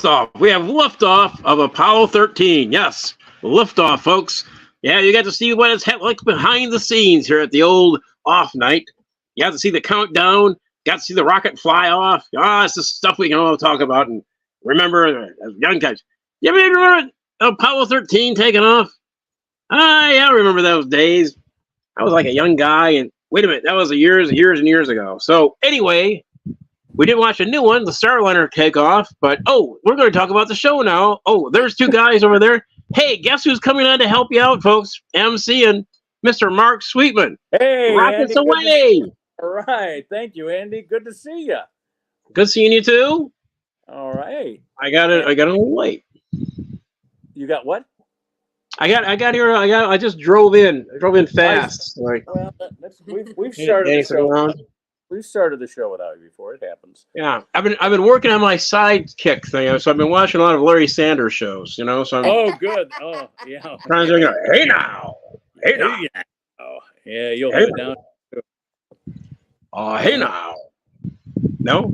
liftoff. We have liftoff of Apollo 13. Yes, liftoff, folks. Yeah, you got to see what it's like behind the scenes here at the old off night. You got to see the countdown. Got to see the rocket fly off. It's the stuff we can all talk about and remember as young guys. You ever remember Apollo 13 taking off? Yeah, I remember those days. I was like a young guy, and wait a minute, that was years and years ago. So anyway, we didn't watch a new one, the Starliner takeoff, but we're going to talk about the show now. Oh, there's two guys over there. Hey, guess who's coming on to help you out, folks? MC and Mr. Mark Sweetman. Hey, rockets away. All right, thank you, Andy. Good to see you. Good seeing you too. All right. I got a little late. You got what? I here. I just drove in. I drove in fast. Well, we've started the show. Around. We've started the show without you before. It happens. Yeah, I've been working on my sidekick thing, so I've been watching a lot of Larry Sanders shows. So I'm good. Oh, yeah. Trying to go, hey now. Oh, yeah. You'll have it down. Hey now. No,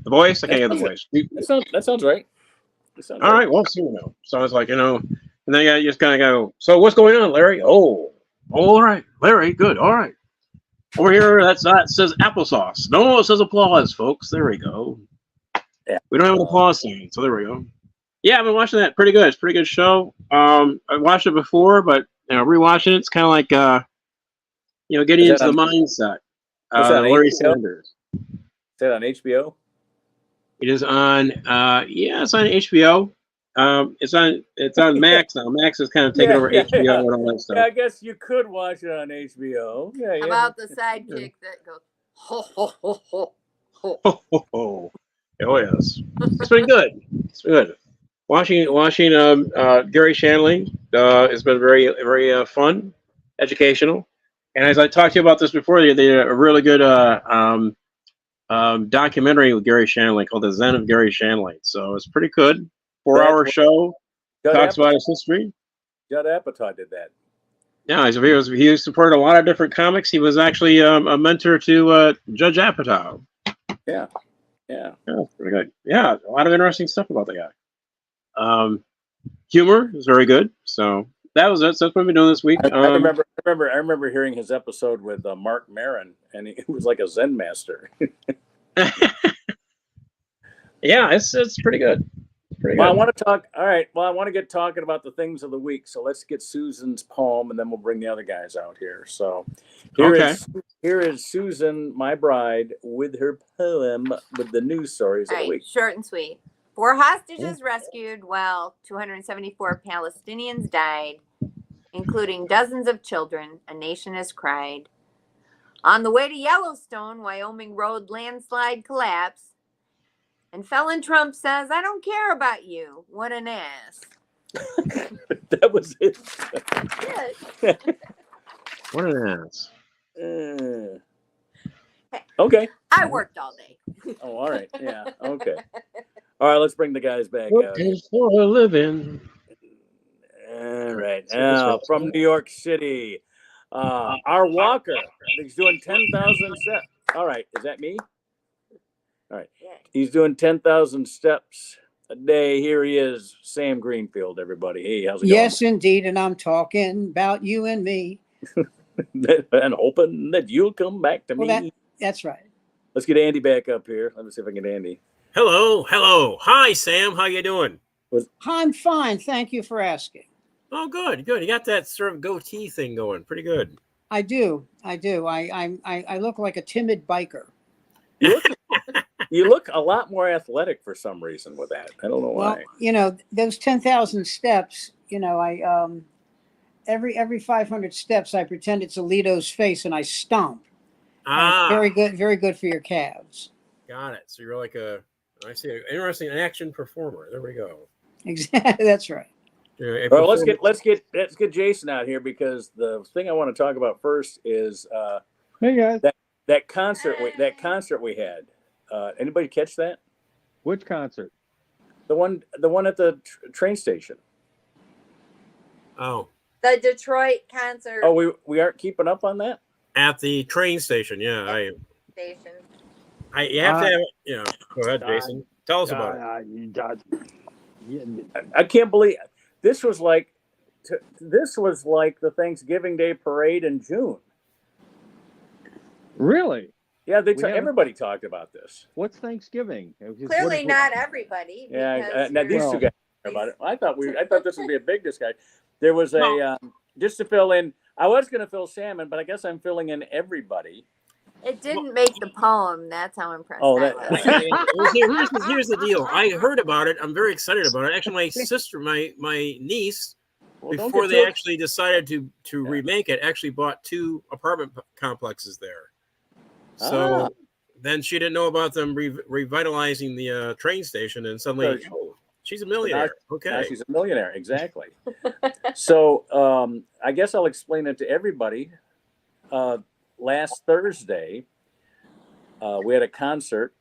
the voice. I can't get the voice. That sounds right. All right. Well, see now. So it's like and then I just kind of go. So what's going on, Larry? Oh, all right, Larry. Good. All right. Over here, that says applesauce. No, it says applause, folks. There we go. Yeah. We don't have an applause scene, so there we go. Yeah, I've been watching that. Pretty good. It's a pretty good show. I watched it before, but rewatching it, it's kind of like getting into the mindset. Larry Sanders. Is that on HBO? It is on. It's on HBO. It's on Max now. Max is kind of taking over HBO and all that stuff. Yeah, I guess you could watch it on HBO. Yeah. How about the sidekick that goes ho ho ho ho ho ho ho ho? Oh yes, it's been good. It's been good. Watching Gary Shandling has been very very fun, educational, and as I talked to you about this before, they did a really good documentary with Gary Shandling called The Zen of Gary Shandling. So it's pretty good. 4-hour show. Talks about his history. Judd Apatow did that. Yeah, he supported a lot of different comics. He was actually a mentor to Judge Apatow. Yeah, pretty good. Yeah, a lot of interesting stuff about the guy. Humor is very good. So that's what we've been doing this week. I remember hearing his episode with Mark Maron, and he was like a Zen master. Yeah, it's pretty good. Well, I want to talk. All right. Well, I want to get talking about the things of the week. So let's get Susan's poem, and then we'll bring the other guys out here. So here is Susan, my bride, with her poem with the news stories of the week. Short and sweet. 4 hostages rescued while 274 Palestinians died, including dozens of children. A nation has cried. On the way to Yellowstone, Wyoming road landslide collapse. And felon Trump says, I don't care about you. What an ass. That was it. Yes. What an ass. Okay. I worked all day. Oh, all right. Yeah. Okay. All right. Let's bring the guys back out. For a living. All right. Now, from New York City, our walker, he's doing 10,000 steps. All right. Is that me? All right. He's doing 10,000 steps a day. Here he is, Sam Greenfield, everybody. Hey, how's it going? Yes, indeed. And I'm talking about you and me. And hoping that you'll come back to me. That's right. Let's get Andy back up here. Let me see if I can get Andy. Hello. Hi, Sam. How you doing? I'm fine. Thank you for asking. Oh, good. You got that sort of goatee thing going. Pretty good. I do. I look like a timid biker. You look a lot more athletic for some reason with that. I don't know why. Well, those 10,000 steps, I every 500 steps, I pretend it's Alito's face and I stomp. Very good for your calves. Got it. So you're like I see, an interesting action performer. There we go. Exactly. That's right. Yeah, well, let's get Jason out here, because the thing I want to talk about first is hey guys, that concert we had. Anybody catch that? Which concert? The one at the train station. Oh, the Detroit concert. Oh, we aren't keeping up on that? At the train station, yeah. Station. You have to have, go ahead, Jason. Tell us about it. I can't believe this was like the Thanksgiving Day parade in June. Really? Yeah, haven't- everybody talked about this. What's Thanksgiving? Clearly not everybody. Yeah, because now these two Well- guys about it. I thought this would be a big discussion. There was No. just to fill in. I was going to fill Salmon, but I guess I'm filling in everybody. It didn't make the poem. That's how impressed Oh, I that- was. Here's the deal. I heard about it. I'm very excited about it. Actually, my sister, my niece, Well, don't before get they too- actually decided to Yeah. remake it, actually bought 2 apartment complexes there. So then she didn't know about them revitalizing the train station, and suddenly, So- oh, she's a millionaire. Now Okay. she's a millionaire, exactly. So I guess I'll explain it to everybody. Last Thursday, we had a concert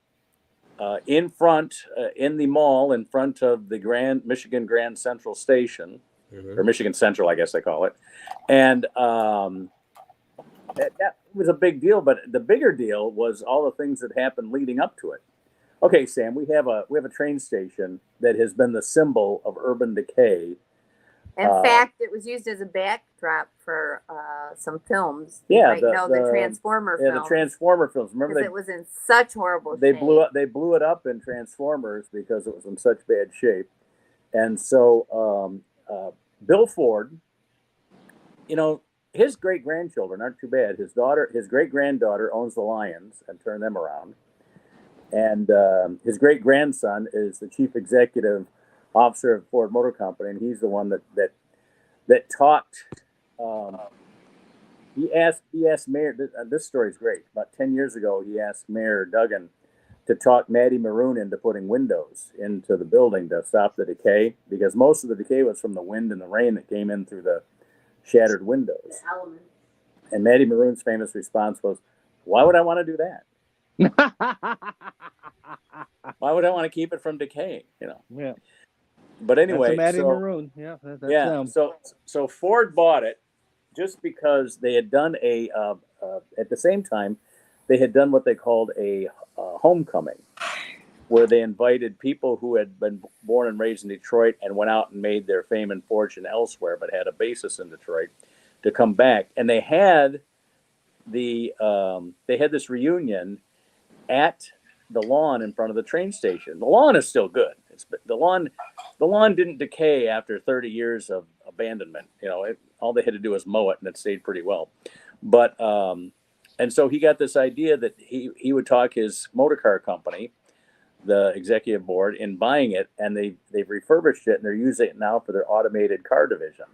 in the mall in front of the Michigan Grand Central Station, Mhm. or Michigan Central, I guess they call it. And that was a big deal, but the bigger deal was all the things that happened leading up to it. Okay, Sam, we have a train station that has been the symbol of urban decay. In fact, it was used as a backdrop for some films. Yeah, You might know the Transformer Yeah, films. the Transformer films. Remember Because it was in such horrible they shape. blew it up in Transformers because it was in such bad shape. And so Bill Ford, his great grandchildren aren't too bad. His great granddaughter owns the Lions and turned them around. And his great grandson is the chief executive officer of Ford Motor Company, and he's the one that talked. He asked Mayor. This story's great. About 10 years ago, he asked Mayor Duggan to talk Matty Maroon into putting windows into the building to stop the decay, because most of the decay was from the wind and the rain that came in through the shattered windows. And Matty Maroon's famous response was, "Why would I want to do that? Why would I want to keep it from decaying?" Yeah. But anyway, That's a Matty Maroon. Yeah, that's them. So Ford bought it just because they had done at the same time, they had done what they called a homecoming, where they invited people who had been born and raised in Detroit and went out and made their fame and fortune elsewhere, but had a basis in Detroit, to come back. And they had this reunion at the lawn in front of the train station. The lawn is still good. The lawn didn't decay after 30 years of abandonment. All they had to do was mow it, and it stayed pretty well. But and so he got this idea that he would talk his motor car company, the executive board, in buying it, and they've refurbished it, and they're using it now for their automated car division.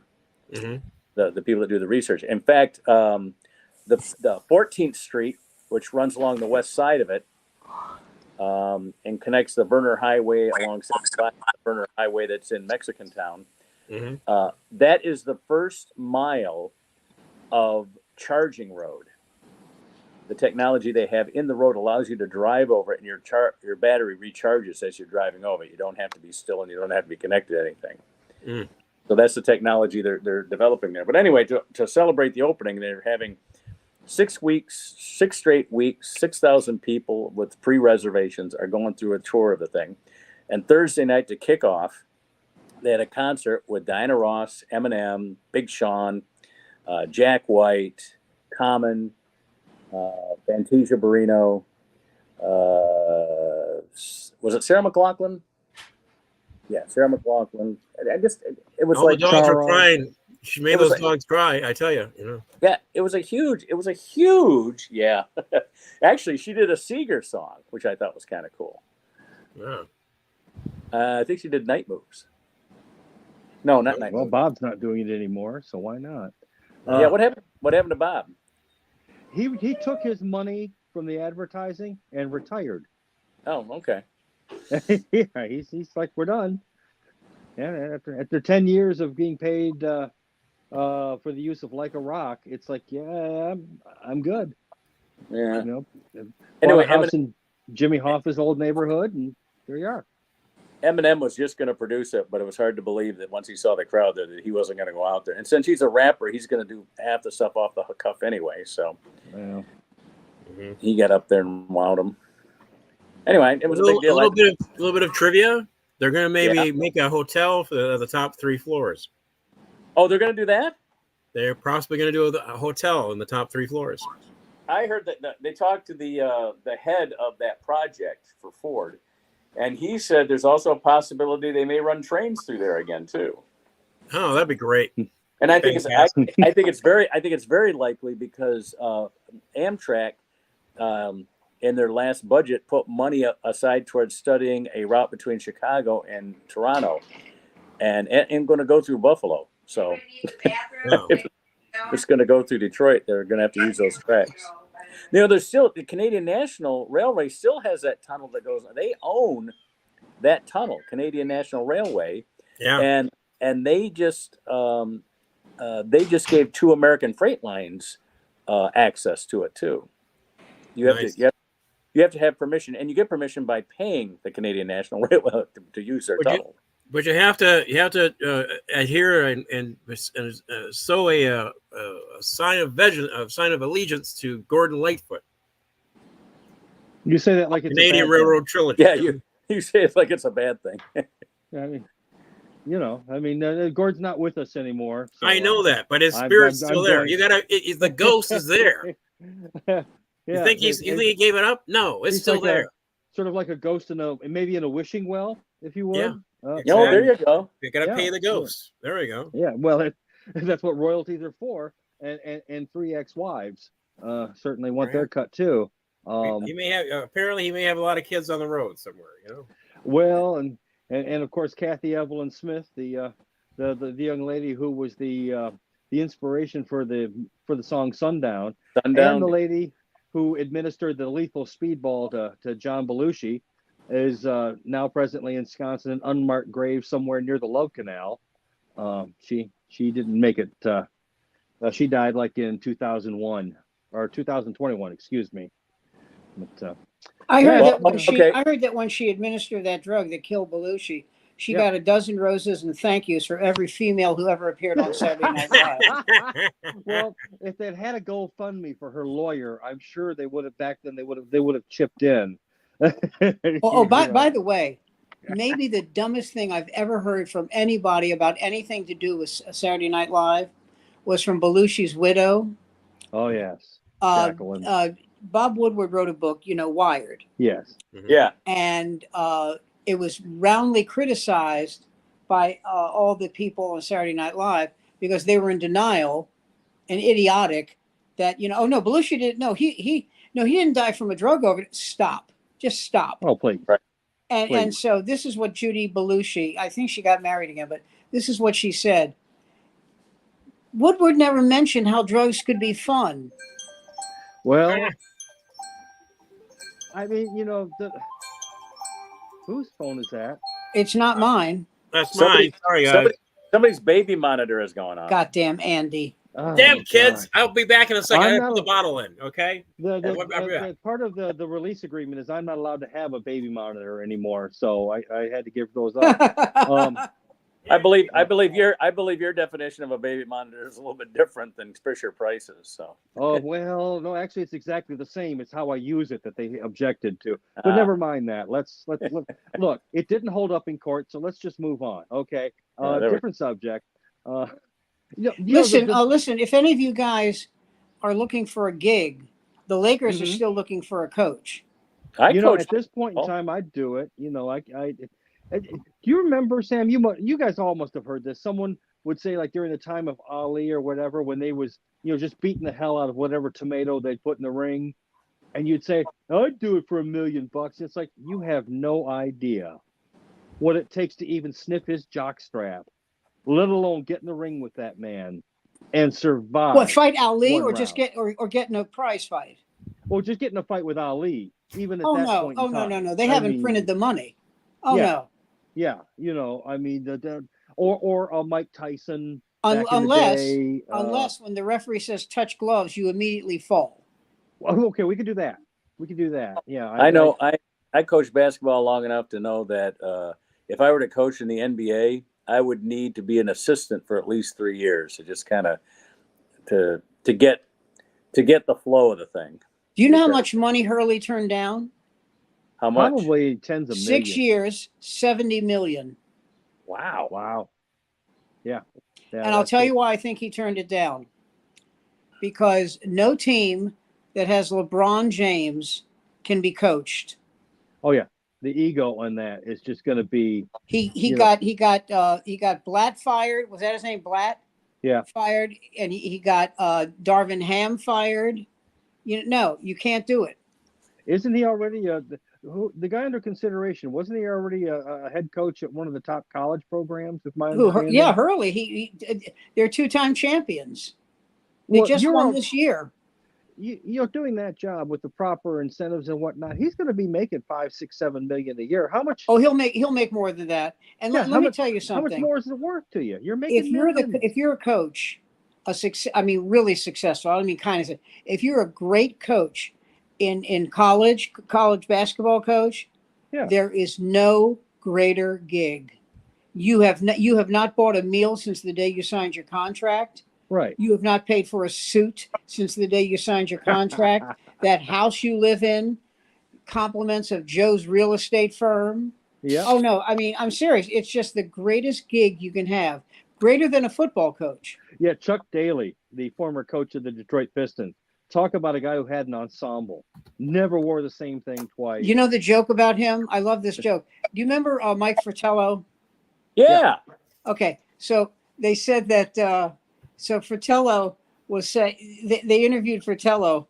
Mm-hmm. The people that do the research. In fact, the 14th Street, which runs along the west side of it, and connects the Verner Highway alongside the Verner Highway that's in Mexican Town. Mm-hmm. That is the first mile of charging road. The technology they have in the road allows you to drive over it, and your battery recharges as you're driving over it. You don't have to be still, and you don't have to be connected to anything. Mm. So that's the technology they're developing there. But anyway, to celebrate the opening, they're having 6 straight weeks, 6,000 people with pre-reservations are going through a tour of the thing. And Thursday night to kick off, they had a concert with Diana Ross, Eminem, Big Sean, Jack White, Common, Fantasia Barrino. Was it Sarah McLachlan? Yeah, Sarah McLachlan. It was All like the dogs were Charles. crying. She made It was those like- dogs cry. I tell you, Yeah, it was a huge, yeah. Actually, she did a Seeger song, which I thought was kind of cool. Yeah. I think she did Night Moves. No, not Night Well, Moves. Bob's not doing it anymore, so why not? Yeah, what happened? What happened to Bob? He took his money from the advertising and retired. Oh, okay. Yeah, he's like, we're done. Yeah, after 10 years of being paid for the use of Like a Rock, it's like, yeah, I'm good. Yeah. Bought Anyway, a house in Jimmy Hoffa's old neighborhood, and there you are. Eminem was just going to produce it, but it was hard to believe that once he saw the crowd there, that he wasn't going to go out there. And since he's a rapper, he's going to do half the stuff off the cuff anyway. So Well, he got up there and wowed him. Anyway, it was a big deal. A little bit of trivia. They're going to maybe make a hotel for the top 3 floors. Oh, they're going to do that? They're possibly going to do a hotel in the top 3 floors. I heard that they talked to the head of that project for Ford, and he said there's also a possibility they may run trains through there again too. Oh, that'd be great. And I think it's very likely because Amtrak, in their last budget, put money aside towards studying a route between Chicago and Toronto, and going to go through Buffalo. So if it's going to go through Detroit, they're going to have to use those tracks. You know, there's still the Canadian National Railway still has that tunnel that goes. They own that tunnel, Canadian National Railway, and they just gave 2 American freight lines access to it too. You have to have permission, and you get permission by paying the Canadian National Railway to use their tunnel. But you have to adhere and sow a sign of allegiance to Gordon Lightfoot. You say that like it's Canadian a bad Railroad Trilogy. Yeah, you say it like it's a bad thing. thing. I mean, Gord's not with us anymore. So, I know that, but his spirit's still there. You gotta. The ghost is there. Yeah, You think he gave it up? No, it's still like there. Sort of like a ghost maybe in a wishing well, if you would. Yeah. Exactly. Oh, there you go. You gotta pay the ghost. There we go. Yeah, well, that's what royalties are for, and 3 ex-wives certainly want their cut too. He may have a lot of kids on the road somewhere, Well, and of course Kathy Evelyn Smith, the young lady who was the inspiration for the song Sundown, and the lady who administered the lethal speedball to John Belushi, is now presently ensconced in an unmarked grave somewhere near the Love Canal. She didn't make it. She died like in 2001 or 2021, excuse me. But, I heard that when she administered that drug that killed Belushi, she got a dozen roses and thank yous for every female who ever appeared on Saturday Night Live. Well, if they'd had a GoFundMe for her lawyer, I'm sure they would have back then. They would have chipped in. By the way, maybe the dumbest thing I've ever heard from anybody about anything to do with Saturday Night Live was from Belushi's widow. Oh yes, Jacqueline. Bob Woodward wrote a book, Wired. Yes. Mm-hmm. Yeah. And it was roundly criticized by all the people on Saturday Night Live because they were in denial and idiotic that, oh no, Belushi didn't. No, he didn't die from a drug overdose. Stop. Just stop. Oh, please. Right. And so this is what Judy Belushi, I think she got married again, but this is what she said. Woodward never mentioned how drugs could be fun. Well, I mean, whose phone is that? It's not mine. That's mine. Sorry, guys. Somebody's baby monitor is going on. Goddamn Andy. Oh, damn kids! God. I'll be back in a second. I have to put the bottle in. Okay. The part of the release agreement is I'm not allowed to have a baby monitor anymore, so I had to give those up. I believe your definition of a baby monitor is a little bit different than Fisher Price's. So. Oh well, no, actually it's exactly the same. It's how I use it that they objected to. But never mind that. Let's look. It didn't hold up in court, so let's just move on. Okay. Different subject. Listen. If any of you guys are looking for a gig, the Lakers are still looking for a coach. At this point in time, I'd do it. Do you remember, Sam? You guys all must have heard this. Someone would say, like during the time of Ali or whatever, when they was just beating the hell out of whatever tomato they put in the ring, and you'd say, "I'd do it for $1 million." It's like you have no idea what it takes to even sniff his jockstrap, let alone get in the ring with that man and survive. What, fight Ali or just get in a prize fight? Well, just get in a fight with Ali, even at that point. No. They haven't printed the money. No. Yeah, I mean, or Mike Tyson. Unless when the referee says touch gloves, you immediately fall. Well, okay, we could do that. Yeah, I know. I coached basketball long enough to know that if I were to coach in the NBA, I would need to be an assistant for at least 3 years to just kind of to get the flow of the thing. Do you know how much money Hurley turned down? How much? Probably tens of 6 millions. years, 70 million. Wow. Wow. Yeah. Yeah, And I'll that's tell it. you why I think he turned it down. Because no team that has LeBron James can be coached. Oh yeah, the ego on that is just going to be. He You know. got Blatt fired. Was that his name? Blatt? Yeah. Fired, and he got Darvin Ham fired. No, you can't do it. Isn't he already the guy under consideration? Wasn't he already a head coach at one of the top college programs? If my understanding. Yeah, Hurley. They're 2-time champions. They Well, just you're won this year. You're doing that job with the proper incentives and whatnot. He's going to be making 5, 6, 7 million a year. How much? Oh, he'll make more than that. And Yeah, let me tell you something. How much more is it worth to you? You're making If you're a coach, really successful. I don't mean kind of. If you're a great coach in college basketball coach, Yeah. there is no greater gig. You have not bought a meal since the day you signed your contract. Right. You have not paid for a suit since the day you signed your contract. That house you live in, compliments of Joe's real estate firm. Yeah. Oh no, I mean, I'm serious. It's just the greatest gig you can have. Greater than a football coach. Yeah, Chuck Daly, the former coach of the Detroit Pistons. Talk about a guy who had an ensemble. Never wore the same thing twice. You know the joke about him? I love this joke. Do you remember Mike Fratello? Yeah. Okay, so they said that. So Fratello was they interviewed Fratello,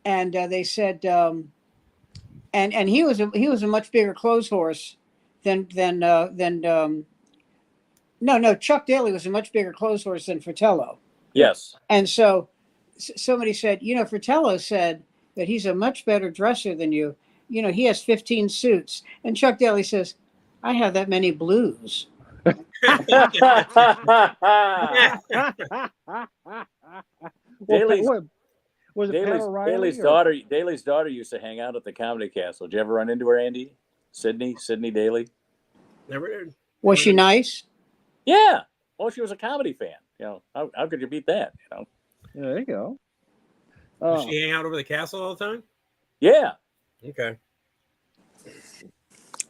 and they said, and he was a much bigger clothes horse than Chuck Daly was a much bigger clothes horse than Fratello. Yes. And so somebody said, Fratello said that he's a much better dresser than you. He has 15 suits. And Chuck Daly says, I have that many blues. Daly's daughter used to hang out at the Comedy Castle. Did you ever run into her, Andy? Sydney Daly? Never did. Was she nice? Yeah. Well, she was a comedy fan. How could you beat that? There you go. Does she hang out over the castle all the time? Yeah. Okay.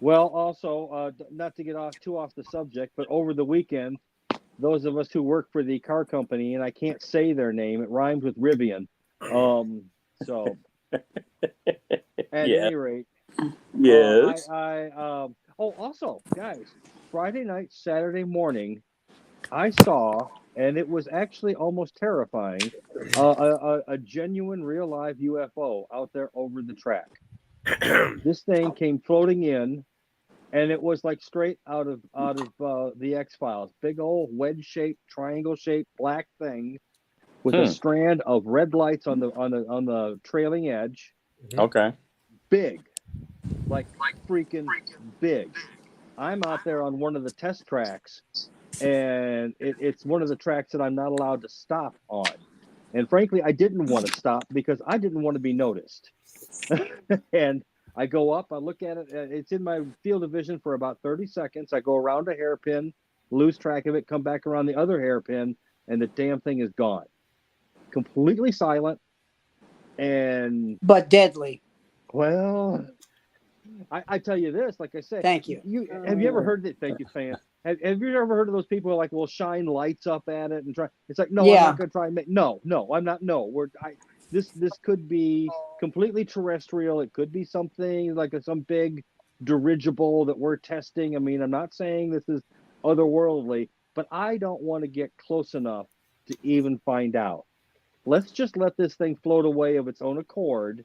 Well, also, not to get too off the subject, but over the weekend, those of us who work for the car company, and I can't say their name, it rhymes with Rivian. So, at any rate, yes. Also, guys, Friday night, Saturday morning, I saw, and it was actually almost terrifying, a genuine, real live UFO out there over the track. This thing came floating in. And it was like straight out of the X-Files. Big old wedge-shaped, triangle-shaped black thing with a strand of red lights on the trailing edge. Okay. Big, like freaking big. I'm out there on one of the test tracks, and it's one of the tracks that I'm not allowed to stop on. And frankly, I didn't want to stop because I didn't want to be noticed. And I go up, I look at it. It's in my field of vision for about 30 seconds. I go around a hairpin, lose track of it, come back around the other hairpin, and the damn thing is gone. Completely silent. But deadly. Well, I tell you this, like I said. Thank you. Have you ever heard that? Thank you, fan. Have you ever heard of those people who will shine lights up at it and try? It's like, no, Yeah. I'm not going to try and make. No, I'm not. No, This could be completely terrestrial. It could be something like some big dirigible that we're testing. I mean, I'm not saying this is otherworldly, but I don't want to get close enough to even find out. Let's just let this thing float away of its own accord,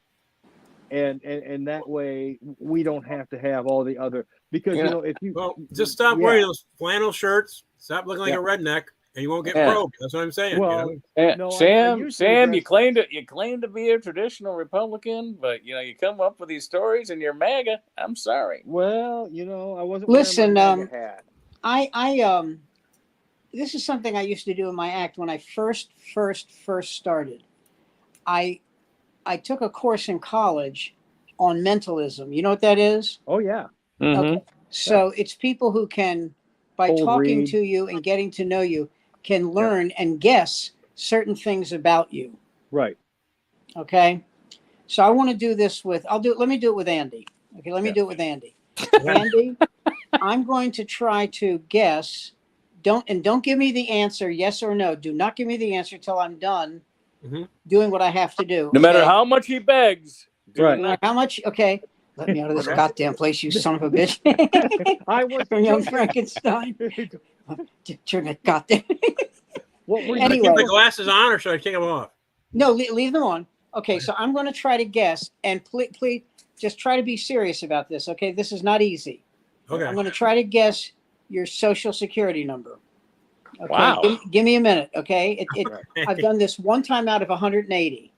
and that way we don't have to have all the other because if you just stop wearing those flannel shirts, stop looking like a redneck. And you won't get probed. That's what I'm saying. Well, no, Sam, you claim to be a traditional Republican, but you come up with these stories and you're MAGA. I'm sorry. Well, I wasn't. Listen, wearing my MAGA hat. I this is something I used to do in my act when I first started. I took a course in college on mentalism. You know what that is? Oh yeah. Mm-hmm. Okay. So it's people who can, by talking to you and getting to know you, can learn and guess certain things about you. Right. Okay. So I want to do this let me do it with Andy. Okay, let me do it with Andy. Andy, I'm going to try to guess. Don't give me the answer, yes or no. Do not give me the answer till I'm done doing what I have to do. No matter how much he begs. Right. No matter how much? Okay. Let me out of this goddamn place, you son of a bitch. I was From Young joking. Frankenstein. Turn that goddamn. What were Should I you keep Anyway. my glasses on or should I take them off? No, leave them on. Okay, so I'm going to try to guess, and please just try to be serious about this. Okay, this is not easy. Okay. I'm going to try to guess your social security number. Okay, Wow. give me a minute. Okay, I've done this one time out of 180.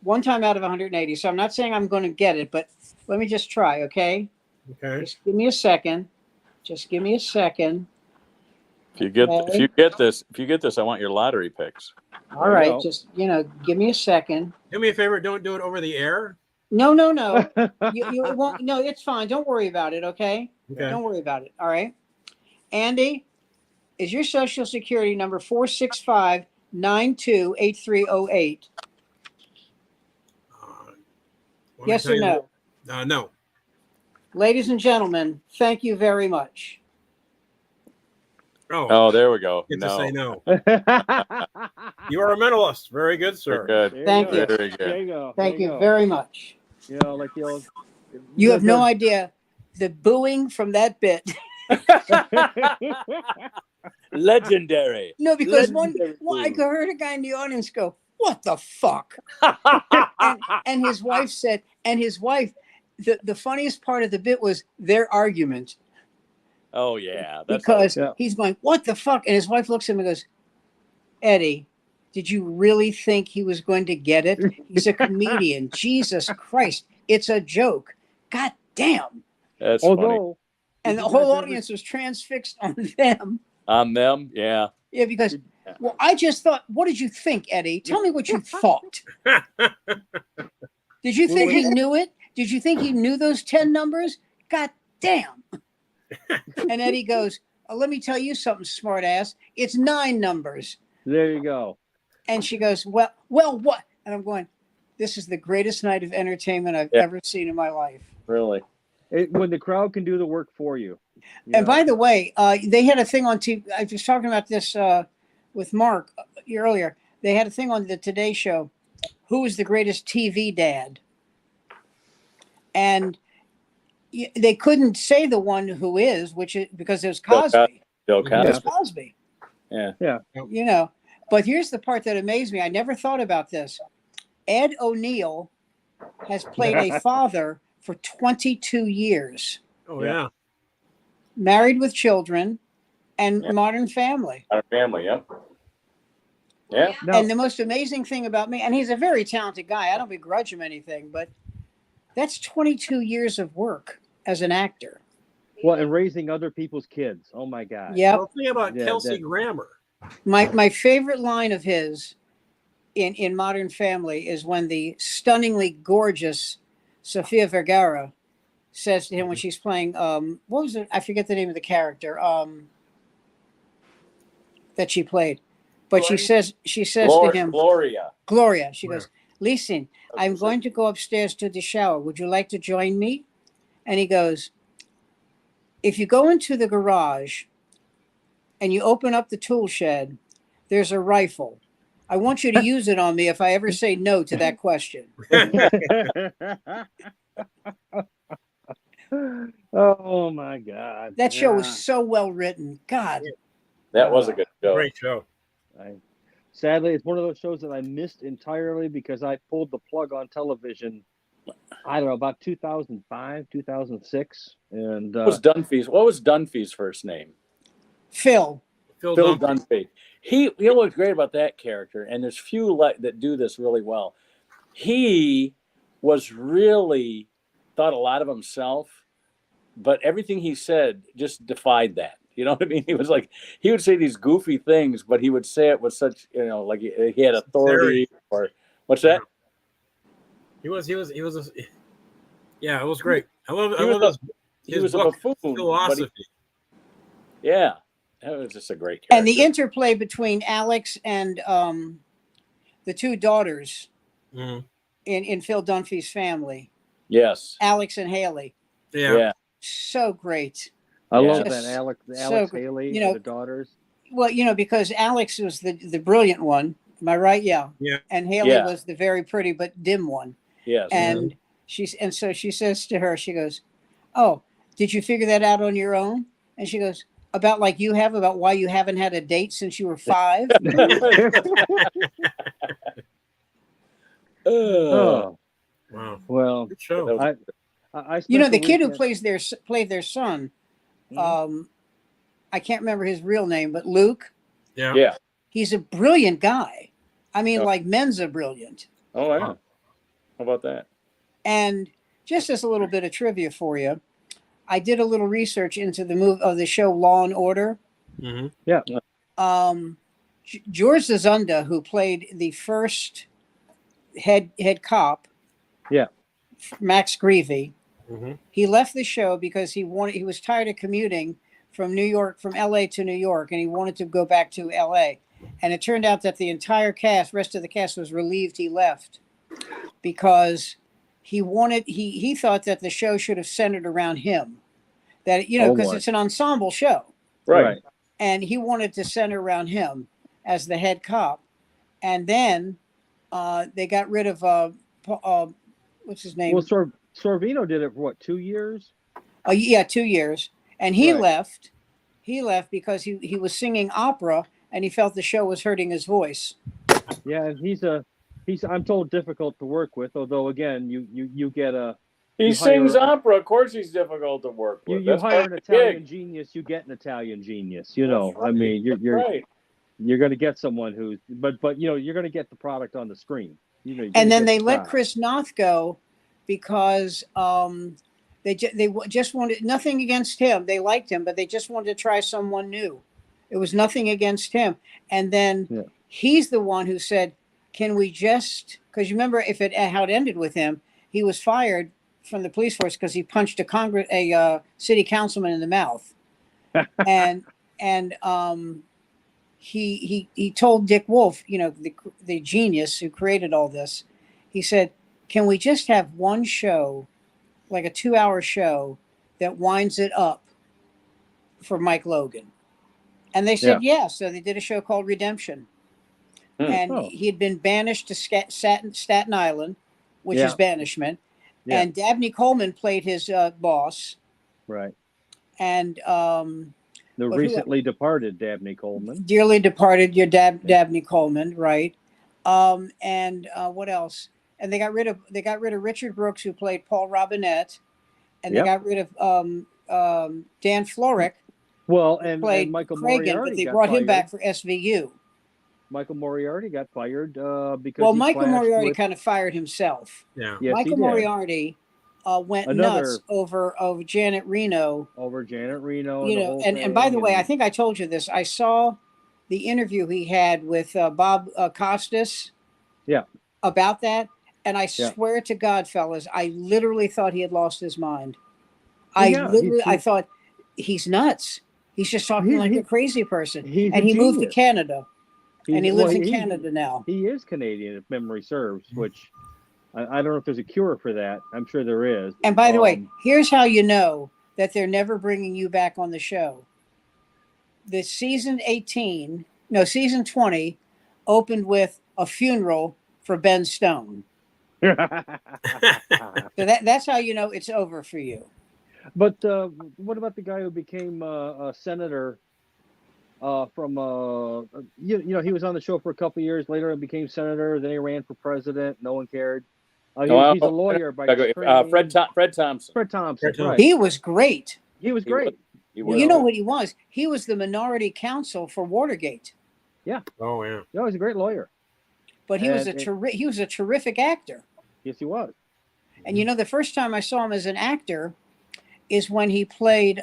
One time out of 180. So I'm not saying I'm going to get it, but let me just try. Okay, Okay. just give me a second. Just give me a second. If you get this, I want your lottery picks. All right, just give me a second. Do me a favor. Don't do it over the air. No. You won't. No, it's fine. Don't worry about it. Okay. Okay. Don't worry about it. All right. Andy, is your social security number 465-928308? Yes or no? No. Ladies and gentlemen, thank you very much. Oh, there we go. Get to say no. There You are a mentalist. Very good, sir. Very good. Thank you. Very good. There you go. Thank you very much. Like the old. You have no idea the booing from that bit. Legendary. No, because Legendary I boo. heard a guy in the audience go, "What the fuck?" and his wife said, the funniest part of the bit was their argument. Oh yeah, Because he's going, "What the fuck?" And his wife looks at him and goes, "Eddie, did you really think he was going to get it? He's a comedian. Jesus Christ, it's a joke. God damn." that's funny. And the whole audience was transfixed on them. On them, yeah. Yeah, because, well, I just thought, what did you think, Eddie? Tell me what you thought. Did you think he knew it? Did you think he knew those 10 numbers? God damn. And Eddie goes, "Oh, let me tell you something, smart ass. It's 9 numbers." There you go. And she goes, well, what? And I'm going, this is the greatest night of entertainment I've ever seen in my life. Really. When the crowd can do the work for you. And by the way, they had a thing on TV. I was talking about this with Mark earlier. They had a thing on the Today Show. Who is the greatest TV dad? And they couldn't say the one who is, because it was Cosby. Bill It Cosby. was Cosby. Yeah. But here's the part that amazed me. I never thought about this. Ed O'Neill has played a father for 22 years. Oh, yeah. Married with children and Modern Family. Our family, yeah. Yeah. And the most amazing thing about me, and he's a very talented guy. I don't begrudge him anything, but that's 22 years of work as an actor. Well, and raising other people's kids. Oh my God. Yeah. Well, think about Kelsey Grammer. My favorite line of his in Modern Family is when the stunningly gorgeous Sofia Vergara says to him when she's playing what was it? I forget the name of the character that she played, but she says to him, Gloria. She goes, "Listen, I'm going to go upstairs to the shower. Would you like to join me?" And he goes, "If you go into the garage and you open up the tool shed, there's a rifle. I want you to use it on me if I ever say no to that question." Oh my God. That show was so well written. God. That was a good show. Great show. Sadly, it's one of those shows that I missed entirely because I pulled the plug on television, I don't know, about 2005, 2006. And What was Dunphy's first name? Phil Dunphy. He what's great about that character, and there's few that do this really well. He was really thought a lot of himself, but everything he said just defied that. You know what I mean? He was like, he would say these goofy things, but he would say it with such, like he had authority. Or what's that? He was. Yeah, it was great. I love his book, a buffoon, philosophy. Yeah, that was just a great character. And the interplay between Alex and the two daughters in Phil Dunphy's family Yes. Alex and Haley. Yeah. So great. I Yeah. love that Alex So, Haley, you know, the daughters. Well, because Alex was the brilliant one. Am I right? Yeah. Yeah. And Haley Yeah. was the very pretty but dim one. Yes. And so she says to her, she goes, "Oh, did you figure that out on your own?" And she goes, "About like you have, about why you haven't had a date since you were 5." Oh, Wow. well, Good show. I The spent the kid who weekend- played their son, Mhm. I can't remember his real name, but Luke. Yeah. Yeah. He's a brilliant guy. I mean, Oh. like Mensa brilliant. Oh, yeah. How about that? And just as a little bit of trivia for you, I did a little research into the show Law and Order. Mm-hmm. Yeah. George Zazunda, who played the first head cop, Yeah. Max Greevy, Mm-hmm. he left the show because he was tired of commuting from LA to New York, and he wanted to go back to LA. And it turned out that the entire rest of the cast was relieved he left, because he thought that the show should have centered around him. That, because it's an ensemble show. Right. And he wanted to center around him as the head cop. And then they got rid of what's his name? Well, Sorvino did it for what, 2 years? 2 years. And he Right. left. He left because he was singing opera, and he felt the show was hurting his voice. Yeah, and he's I'm told difficult to work with. Although again, you get a He sings opera. Of course, he's difficult to work with. you hire an Italian genius, you get an Italian genius. Right. I mean, you're right. You're going to get someone who's, but you're going to get the product on the screen. And then they let Chris Noth go because they just wanted, nothing against him. They liked him, but they just wanted to try someone new. It was nothing against him. And then he's the one who said, "Can we just?" Because you remember how it ended with him. He was fired from the police force because he punched a city councilman in the mouth, and he told Dick Wolf, the genius who created all this, he said, "Can we just have one show, like a 2-hour show, that winds it up for Mike Logan?" And they said, yeah. So they did a show called Redemption. And he had been banished to Staten Island, which is banishment. Yeah. And Dabney Coleman played his boss. Right. And the recently departed Dabney Coleman. Dearly departed your Dabney Coleman, right? And what else? And they got rid of Richard Brooks, who played Paul Robinette, and they got rid of Dan Florek. Well, and played Michael Cragen, Moriarty, but they brought him back for SVU. Michael Moriarty got fired because. Well, Michael Moriarty kind of fired himself. Yeah. Yes, Michael Moriarty went nuts over Janet Reno. Over Janet Reno. And by the way, I think I told you this. I saw the interview he had with Bob Costas. Yeah. About that, and I swear to God, fellas, I literally thought he had lost his mind. I thought he's nuts. He's just talking like a crazy person. And he moved to Canada. And he lives in Canada now. He is Canadian, if memory serves, which I don't know if there's a cure for that. I'm sure there is. And by the way, here's how you know that they're never bringing you back on the show. The season 20 opened with a funeral for Ben Stone. So that's how you know it's over for you. But what about the guy who became a senator from he was on the show for a couple of years, later he became senator, then he ran for president, no one cared. He's a lawyer by Fred Thompson. Fred Thompson, right. He was great. He was great. Well, you know what he was? He was the minority counsel for Watergate. Yeah. Oh yeah. Yeah, he was a great lawyer. But he was a terrific actor. Yes, he was. And the first time I saw him as an actor is when he played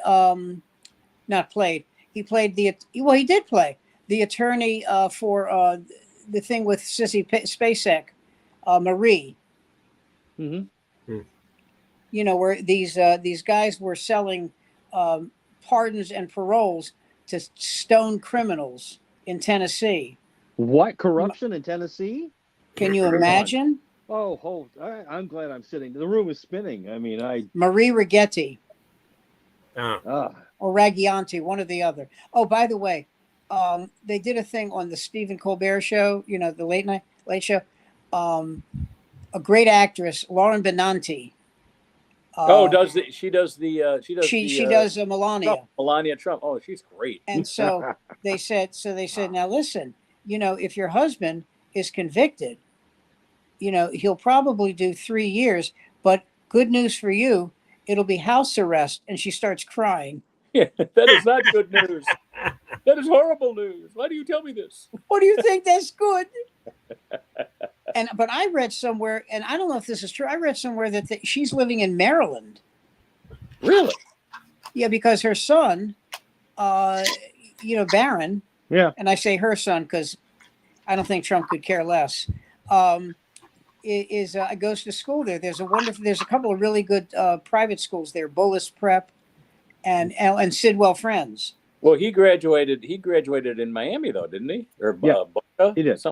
he did play the attorney for the thing with Sissy Spacek, Marie. Mm-hmm. Where these guys were selling pardons and paroles to stone criminals in Tennessee. What, corruption in Tennessee? Can you imagine? I'm glad I'm sitting. The room is spinning. I mean, Marie Rigetti Oh. or Raggianti, one or the other. Oh, by the way, they did a thing on the Stephen Colbert show, the late show. A great actress, Lauren Benanti. She does Melania. Melania Trump. Oh, she's great. And so they said, now listen, if your husband is convicted, he'll probably do 3 years, but good news for you, it'll be house arrest. And she starts crying. Yeah, that is not good news. That is horrible news. Why do you tell me this? What do you think? That's good. But I read somewhere, and I don't know if this is true. I read somewhere that she's living in Maryland. Really? Yeah, because her son, Barron. Yeah. And I say her son because I don't think Trump could care less. Goes to school there. There's a couple of really good private schools there, Bullis Prep and Sidwell Friends. Well, he graduated in Miami though, didn't he? Or Boca? He did.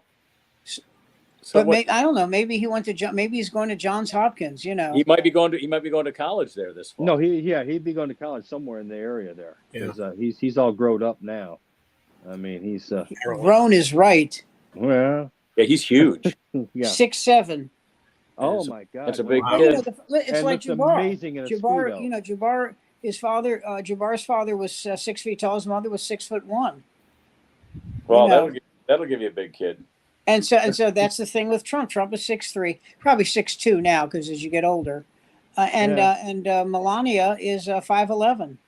But I don't know. Maybe he went to. Maybe he's going to Johns Hopkins. He might be going to college there this fall. No, he'd be going to college somewhere in the area there. Yeah. He's all grown up now. I mean, he's grown is right. Well, yeah, he's huge. Yeah, 6'7". Oh my God, that's a big kid. It's like Jabbar. Amazing in a Jabbar, Speedo. Jabbar. His father, Jabbar's father, was 6 feet tall. His mother was 6'1". Well, that'll give you a big kid. And so that's the thing with Trump. Trump is 6'3", probably 6'2" now because as you get older, and Melania is 5'11".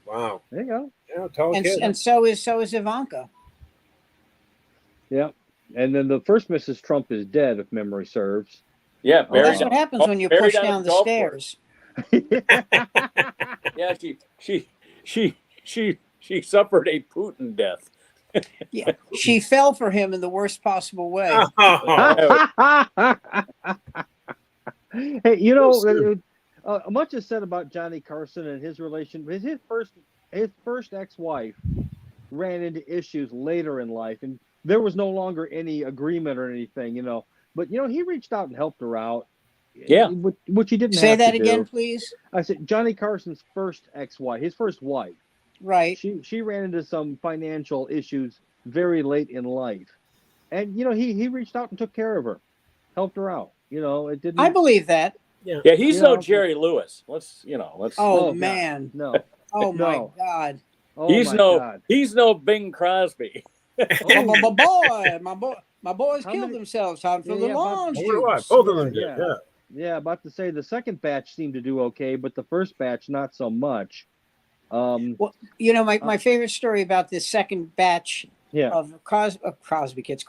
Wow, there you go. Yeah, tall kid. And so is Ivanka. Yeah, and then the first Mrs. Trump is dead, if memory serves. Yeah, that's what happens when you push down the stairs. Yeah, she suffered a Putin death. Yeah, she fell for him in the worst possible way. Hey, much is said about Johnny Carson and his relation. His first ex-wife ran into issues later in life, and there was no longer any agreement or anything, But he reached out and helped her out. Yeah, which he didn't. Say that to again, do. Please. I said Johnny Carson's first ex-wife, his first wife. Right. She ran into some financial issues very late in life, and he reached out and took care of her, helped her out. It didn't. I believe that. Yeah, he's no Jerry Lewis. Let's. Oh man. No. Oh my God. Oh, he's no Bing Crosby. My boys killed themselves. Time for the launch. Both of them did. Yeah, about to say the second batch seemed to do okay, but the first batch not so much. Well, my favorite story about this second batch of Crosby kids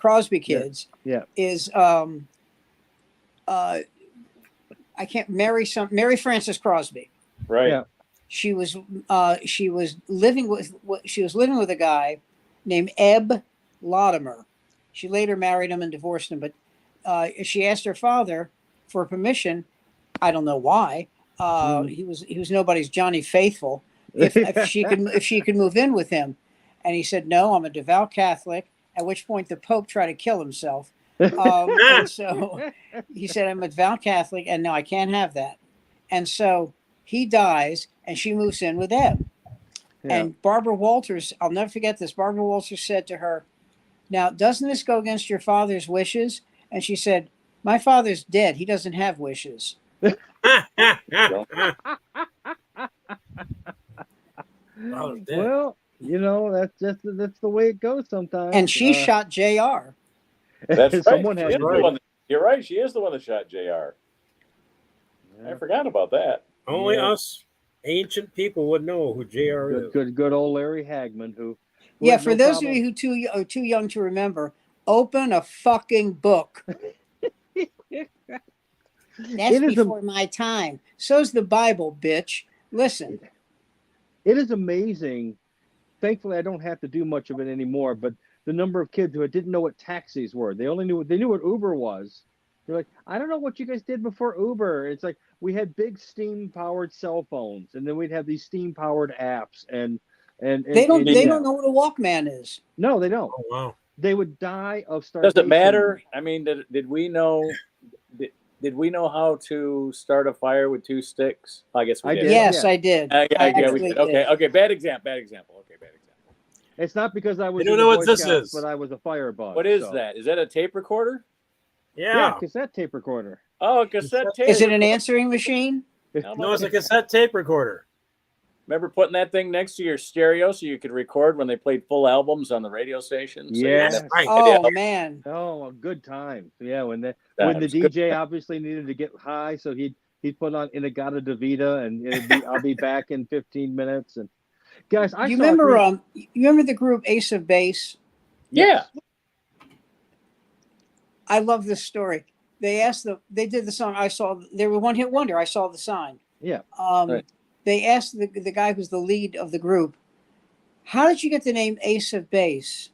is Mary Frances Crosby. Right. Yeah. She was living with a guy named Ebb Latimer. She later married him and divorced him, but she asked her father for permission. I don't know why. He was nobody's Johnny Faithful. If she could move in with him, and he said no. I'm a devout Catholic. At which point the Pope tried to kill himself. And so he said, I'm a devout Catholic, and no, I can't have that. And so he dies, and she moves in with Ebb. Yeah. And Barbara Walters, I'll never forget this. Barbara Walters said to her, now, doesn't this go against your father's wishes? And she said, my father's dead. He doesn't have wishes. Well, that's the way it goes sometimes. And she shot JR. That's right. Someone had you're right. She is the one that shot JR. Yeah. I forgot about that. Only us ancient people would know who JR is. Good old Larry Hagman, who for those of you who are too young to remember, open a fucking book. That's before my time. So's the Bible, bitch. Listen. It is amazing. Thankfully, I don't have to do much of it anymore, but the number of kids who didn't know what taxis were. They knew what Uber was. They're like, I don't know what you guys did before Uber. It's like we had big steam-powered cell phones, and then we'd have these steam-powered apps, and they don't know what a Walkman is. No, they don't. Oh wow. They would die of starvation. Does it matter? I mean, did we know? Did we know how to start a fire with 2 sticks? I guess we I did. did. Yes, Yeah. I did. Yeah, I we actually did. Okay, did. okay. Bad example. Okay, bad example. It's not because I was You don't in the know Boy what this Scouts, is. but I was a firebug. What is so. that? Is that a tape recorder? Yeah, Yeah. cassette tape recorder. Oh, a cassette tape. Is it an recorder. answering machine? How No, about it's a that? cassette tape recorder. Remember putting that thing next to your stereo so you could record when they played full albums on the radio station? So you Yes. didn't have- Right. Oh man. Oh, a good time. Yeah, when the Times. Good DJ obviously needed to get high, so he'd put on Inagata Davida, and it'd be I'll be back in 15 minutes. And guys, I You saw remember you remember the group Ace of Base? Yeah. I love this story. They did the song. They were one hit wonder. I Saw the Sign. Yeah. Right. They asked the guy who's the lead of the group, how did you get the name Ace of Base?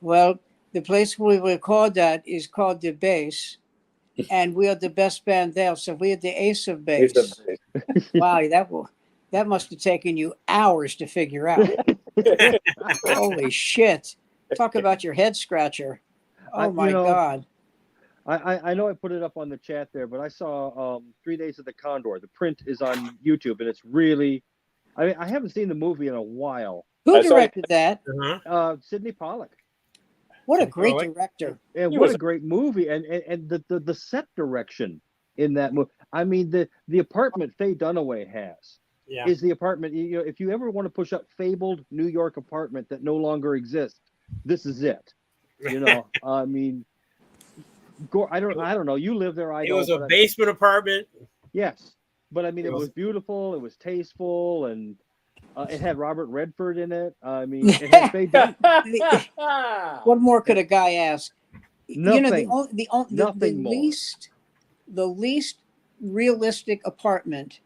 Well, the place we record that is called the Base, and we are the best band there, so we are the Ace of Base. Wow, that must have taken you hours to figure out. Holy shit! Talk about your head scratcher. Oh my God! I know I put it up on the chat there, but I saw 3 Days of the Condor. The print is on YouTube, and it's really. I mean, I haven't seen the movie in a while. Who directed that? Uh-huh. Sidney Pollack. What a great director! And what a great movie, and the set direction in that movie. I mean, the apartment Faye Dunaway has is the apartment. You know, if you ever want to push up fabled New York apartment that no longer exists, this is it. You know, I mean, I don't know. You live there. It was a basement apartment. Yes, but I mean, it was beautiful. It was tasteful, and it had Robert Redford in it. I mean, it had Faye Dunaway. What more could a guy ask? Nothing. You know, Nothing more. the least realistic apartment,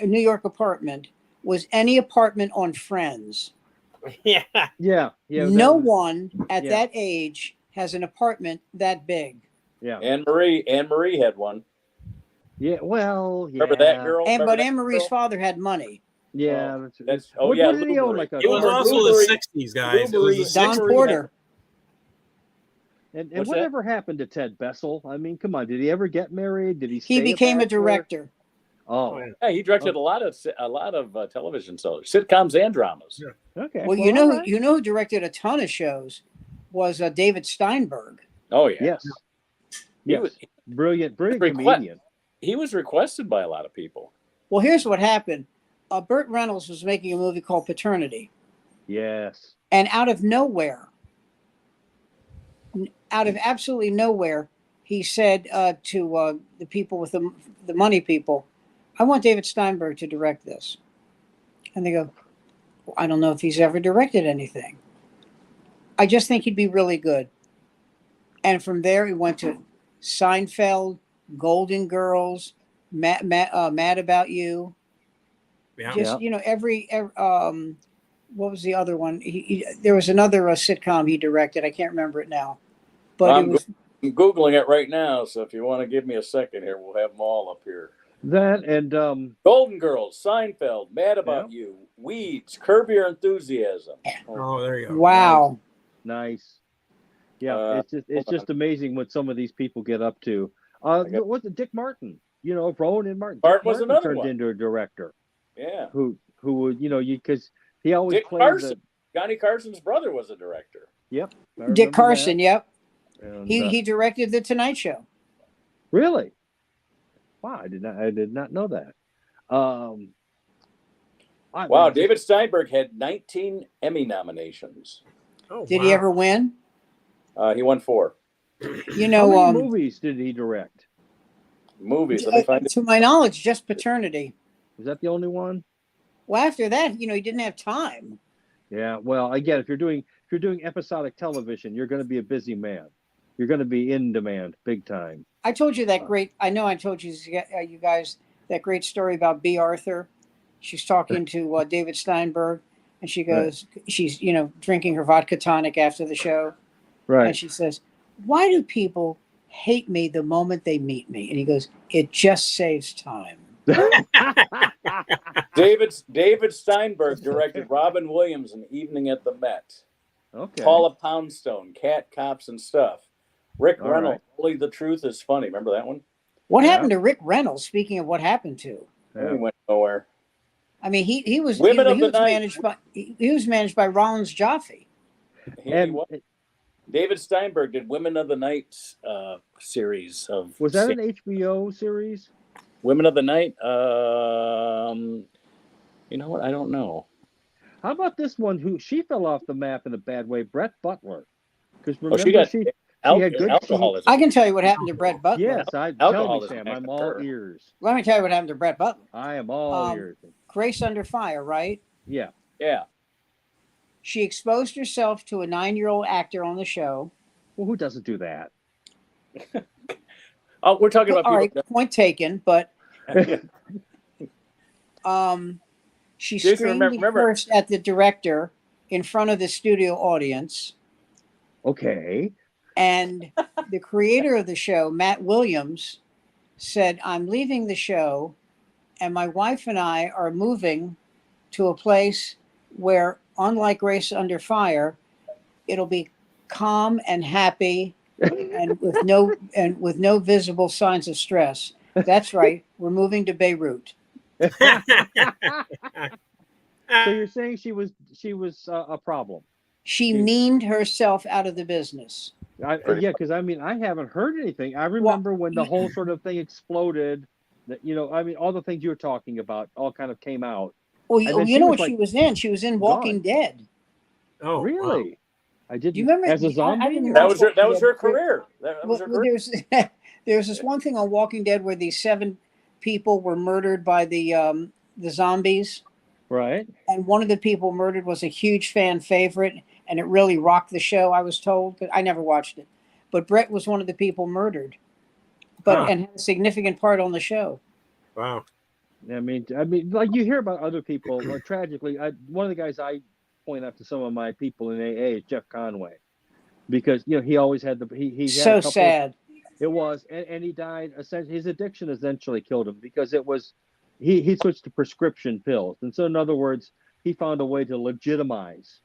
New York apartment, was any apartment on Friends. Yeah. Yeah. No one at that age has an apartment that big. Yeah. Anne Marie had one. Yeah. Well. Yeah. Remember that girl? But Anne Marie's father had money. Yeah. What did he own? Like It was also the 60s, guys. It was the Don 60s. Porter. And What's whatever happened to Ted Bessel? I mean, come on. Did he ever get married? Did he? He became a director. Oh. Yeah, he directed a lot of television shows, sitcoms and dramas. Yeah. Okay. Well, you know who directed a ton of shows was David Steinberg. Oh yeah. Yes. He was Brilliant comedian. He was requested by a lot of people. Well, here's what happened. Burt Reynolds was making a movie called Paternity. Yes. And out of absolutely nowhere, he said to the people with the money people, I want David Steinberg to direct this. And they go, well, I don't know if he's ever directed anything. I just think he'd be really good. And from there, he went to Seinfeld, Golden Girls, Mad About You. Yeah. Just, every what was the other one? There was another sitcom he directed. I can't remember it now. But I'm Googling it right now, so if you want to give me a second here, we'll have them all up here. That and Golden Girls, Seinfeld, Mad About You, Weeds, Curb Your Enthusiasm. Oh, there you go. Wow. Nice. Yeah, it's just amazing what some of these people get up to. What's Dick Martin? Rowan and Martin. Martin was another turned one. into a director. Yeah. Who would because he always Dick played Carson. Johnny Carson's brother was a director. Yep. Dick Carson. That. Yep. And, He directed The Tonight Show. Really? Wow, I did not know that. Wow, David Steinberg had 19 Emmy nominations. Oh, Did he ever win? He won 4 How many movies did he direct? movies. Let me find it. To my knowledge, just Paternity. Is that the only one? Well, after that, he didn't have time. Yeah. Well, again, if you're doing episodic television, you're going to be a busy man. You're going to be in demand, big time. I told you that great. I know I told you guys that great story about B. Arthur. She's talking to David Steinberg, and she goes, she's drinking her vodka tonic after the show, Right. and she says, "Why do people hate me the moment they meet me?" And he goes, "It just saves time." David Steinberg directed Robin Williams in Evening at the Met. Okay. Paula Poundstone, Cat, Cops, and Stuff. Rick All Reynolds. right. Only the Truth is Funny. Remember that one? What Yeah. happened to Rick Reynolds? Speaking of what happened to, He Yeah. went nowhere. I mean, he was Women of he the was Night. managed by Rollins Jaffe. And David Steinberg did Women of the Night series of. was that an HBO series? Women of the Night? You know what? I don't know. How about this one? Who she fell off the map in a bad way? Brett Butler. Because Oh, remember she got she had good. alcoholism. I can tell you what happened to Brett Butler. Yes, tell me, Alcoholism Sam. happened I'm to all her. ears. Let me tell you what happened to Brett Butler. I am all ears. Grace Under Fire, right? Yeah. Yeah. She exposed herself to a 9-year-old actor on the show. Well, who doesn't do that? Oh, we're talking about All people. right, point taken. But Yeah. she Jason, screamed and remember- cursed at the director in front of the studio audience. Okay. And the creator of the show, Matt Williams, said, "I'm leaving the show, and my wife and I are moving to a place where, unlike Grace Under Fire, it'll be calm and happy and with no visible signs of stress." That's right. We're moving to Beirut. So you're saying she was a problem? She meaned herself out of the business. Yeah, because I mean I haven't heard anything. I remember when the whole sort of thing exploded. That I mean all the things you were talking about all kind of came out. Well, And you then know she what was, she was in? She was in Walking Dead. Oh, wow. Really? I didn't. Do you remember? As a zombie? I didn't That watch was her. That Walking was Dead. her career. That was her career. There's this one thing on Walking Dead where these 7 people were murdered by the zombies, Right. and one of the people murdered was a huge fan favorite, and it really rocked the show. I was told, but I never watched it. But Brett was one of the people murdered, and had a significant part on the show. Wow. I mean, like you hear about other people. Like, tragically, one of the guys I point out to some of my people in AA is Jeff Conway, because he always had he So had a couple sad. It was, and he died. Essentially, his addiction essentially killed him because it was he switched to prescription pills, and so in other words, he found a way to legitimize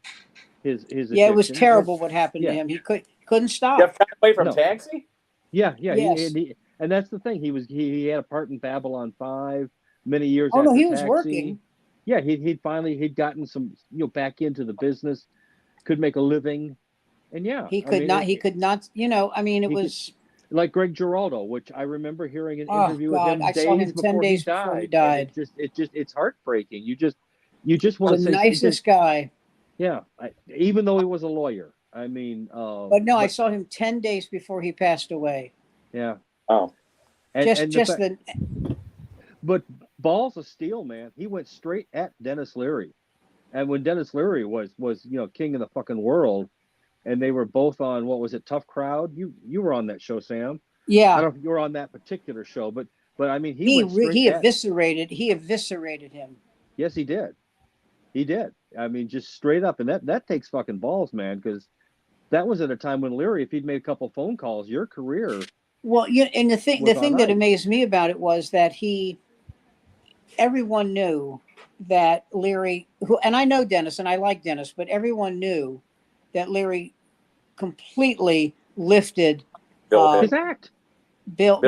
his addiction. Yeah, it was terrible what happened to Yeah. him. He couldn't stop. Jeff Conway from No. Taxi. Yeah. Yes. And that's the thing. He had a part in Babylon 5 many years. Oh no, after he was Taxi. working. Yeah, he'd finally gotten some back into the business, could make a living, and He could not. I mean, it was. Like Greg Giraldo, which I remember hearing an Oh, interview God, with him I saw him 10 days before he died. And it's heartbreaking. You just want The to say nicest guy. Yeah, even though he was a lawyer. I mean, But no, I saw him 10 days before he passed away. Yeah. Oh. But balls of steel, man. He went straight at Dennis Leary, and when Dennis Leary was king of the fucking world. And they were both on, what was it, Tough Crowd? You were on that show, Sam. Yeah. I don't know if you were on that particular show, but I mean, he eviscerated him. Yes, he did. He did. I mean, just straight up, and that takes fucking balls, man, because that was at a time when Leary, if he'd made a couple phone calls, your career. Well, and the thing that amazed me about it was that everyone knew that Leary, and I know Dennis, and I like Dennis, but everyone knew that Leary completely lifted his act. Bill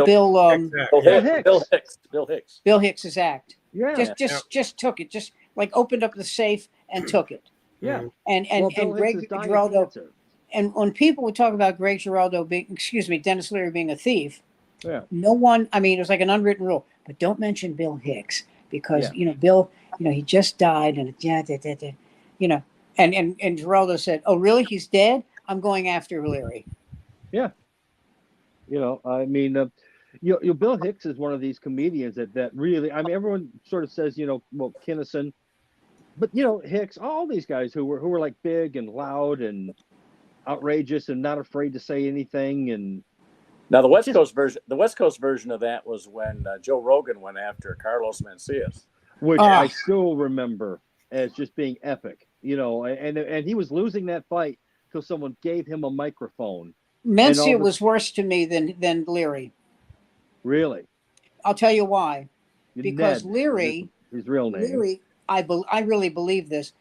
Hicks's act. Yeah. Just took it. Just like opened up the safe and took it. Yeah. And Greg Giraldo. And when people would talk about Greg Giraldo Dennis Leary being a thief, yeah. No one. I mean, it was like an unwritten rule. But don't mention Bill Hicks because Bill. he just died, and And Giraldo said, "Oh, really? He's dead? I'm going after Leary." Yeah. I mean, Bill Hicks is one of these comedians that really, I mean, everyone sort of says, well, Kinison, but Hicks, all these guys who were like big and loud and outrageous and not afraid to say anything. And now the West Coast version of that was when Joe Rogan went after Carlos Mencias, which I still remember as just being epic. And he was losing that fight till someone gave him a microphone. Mencia was worse to me than Leary. Really? I'll tell you why. Because Ned, Leary, his real name. Leary, I really believe this,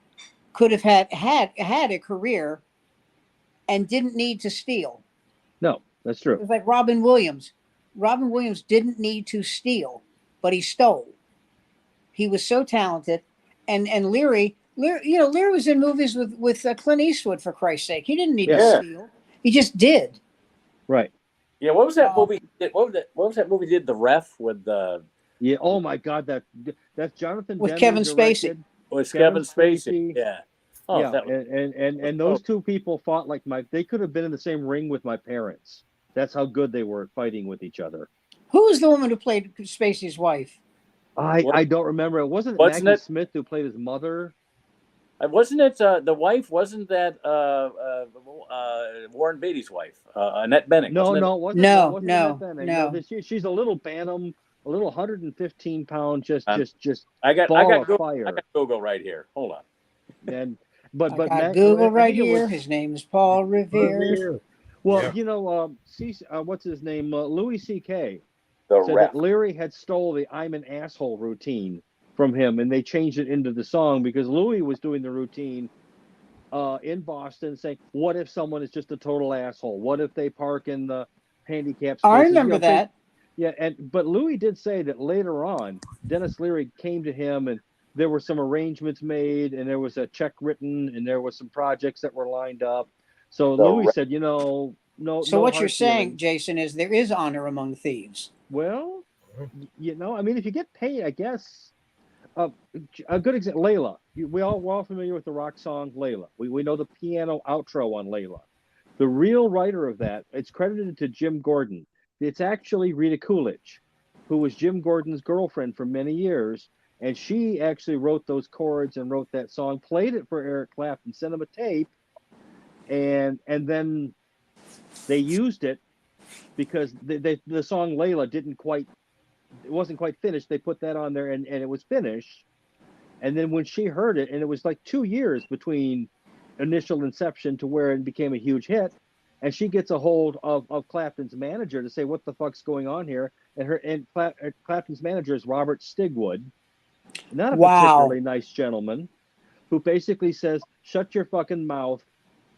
could have had a career and didn't need to steal. No. That's It true. was like Robin Williams. Robin Williams didn't need to steal, but he stole. He was so talented. And Leary, Leary was in movies with Clint Eastwood, for Christ's sake. He didn't need to Yeah. steal. He just did. Right. Yeah, what was that movie? What was that movie? Did The Ref with Yeah. Oh my God, that's Jonathan With Demme Kevin directed. Spacey. with Kevin Spacey? Yeah. Oh, Yeah, that was, and those two people fought like they could have been in the same ring with my parents. That's how good they were at fighting with each other. Who was the woman who played Spacey's wife? I don't remember. It wasn't Maggie Smith who played his mother. wasn't it the wife? Wasn't that Warren Beatty's wife, Annette Bening? No, wasn't it? no, it wasn't. No, It wasn't no, Annette Bening. no. She's a little bantam, a little 115 pound, just I got fire. I got Google right here. Hold on. And I got Google I right think it was- here. His name is Paul Revere. Well, Yeah. what's his name? Louis C.K. The said Ref. that Leary had stole the "I'm an asshole" routine from him, and they changed it into the song because Louis was doing the routine in Boston, saying, "What if someone is just a total asshole? What if they park in the handicapped spaces?" I remember that. But Louis did say that later on, Dennis Leary came to him, and there were some arrangements made, and there was a check written, and there was some projects that were lined up. So Louis said, no. So what hard you're saying, feelings. Jason, is there is honor among thieves. Well, I mean, if you get paid, I guess. A good example, Layla. We're all familiar with the rock song Layla. We know the piano outro on Layla. The real writer of that, it's credited to Jim Gordon. It's actually Rita Coolidge, who was Jim Gordon's girlfriend for many years, and she actually wrote those chords and wrote that song, played it for Eric Clapton, sent him a tape, and then they used it because the song Layla wasn't quite finished. They put that on there and it was finished. And then when she heard it, and it was like 2 years between initial inception to where it became a huge hit, and she gets a hold of Clapton's manager to say, what the fuck's going on here? And Clapton's manager is Robert Stigwood, not a particularly nice gentleman, who basically says, shut your fucking mouth.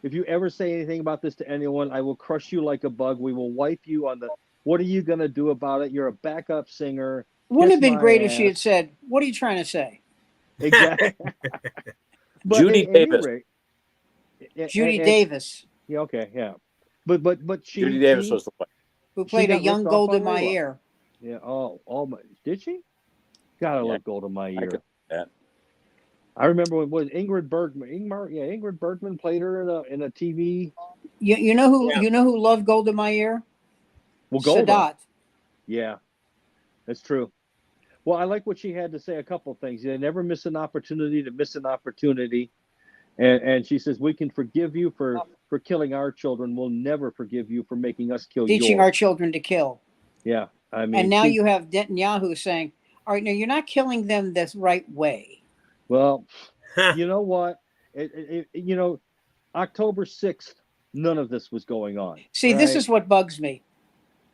If you ever say anything about this to anyone, I will crush you like a bug. We will wipe you on the, what are you going to do about it? You're a backup singer. Wouldn't it have been great if she had said, what are you trying to say? Exactly. Judy Davis. Judy Davis. Yeah, okay, yeah. But Judy Davis was the one. Who played a young Golda Meir. Yeah, did she? God, I love Golda Meir. I remember when was Ingrid Bergman played her in a TV. You know who loved Golda Meir? Well, Golda. Sadat. Yeah, that's true. Well, I like what she had to say. A couple of things. You never miss an opportunity to miss an opportunity. And she says, we can forgive you for killing our children. We'll never forgive you for making us kill yours. Teaching our children to kill. Yeah, I mean. And now you have Netanyahu saying, all right, now you're not killing them the right way. Well, you know what? October 6th, none of this was going on. See, this is what bugs me.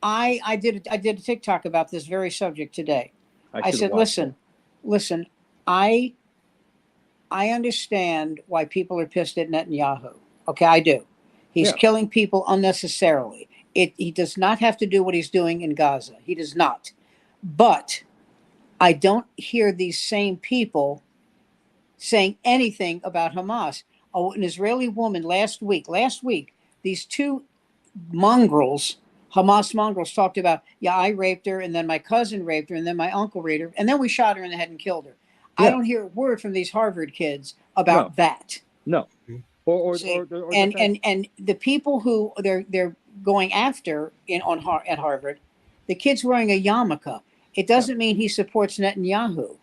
I did a TikTok about this very subject today. I said, listen, I understand why people are pissed at Netanyahu. Okay, I do. He's killing people unnecessarily. He does not have to do what he's doing in Gaza. He does not. But I don't hear these same people saying anything about Hamas. Oh, an Israeli woman last week, these two mongrels, Hamas mongrels, talked about, I raped her, and then my cousin raped her, and then my uncle raped her, and then we shot her in the head and killed her. Yeah. I don't hear a word from these Harvard kids about that. No. And the people who they're going after at Harvard, the kid's wearing a yarmulke. It doesn't mean he supports Netanyahu.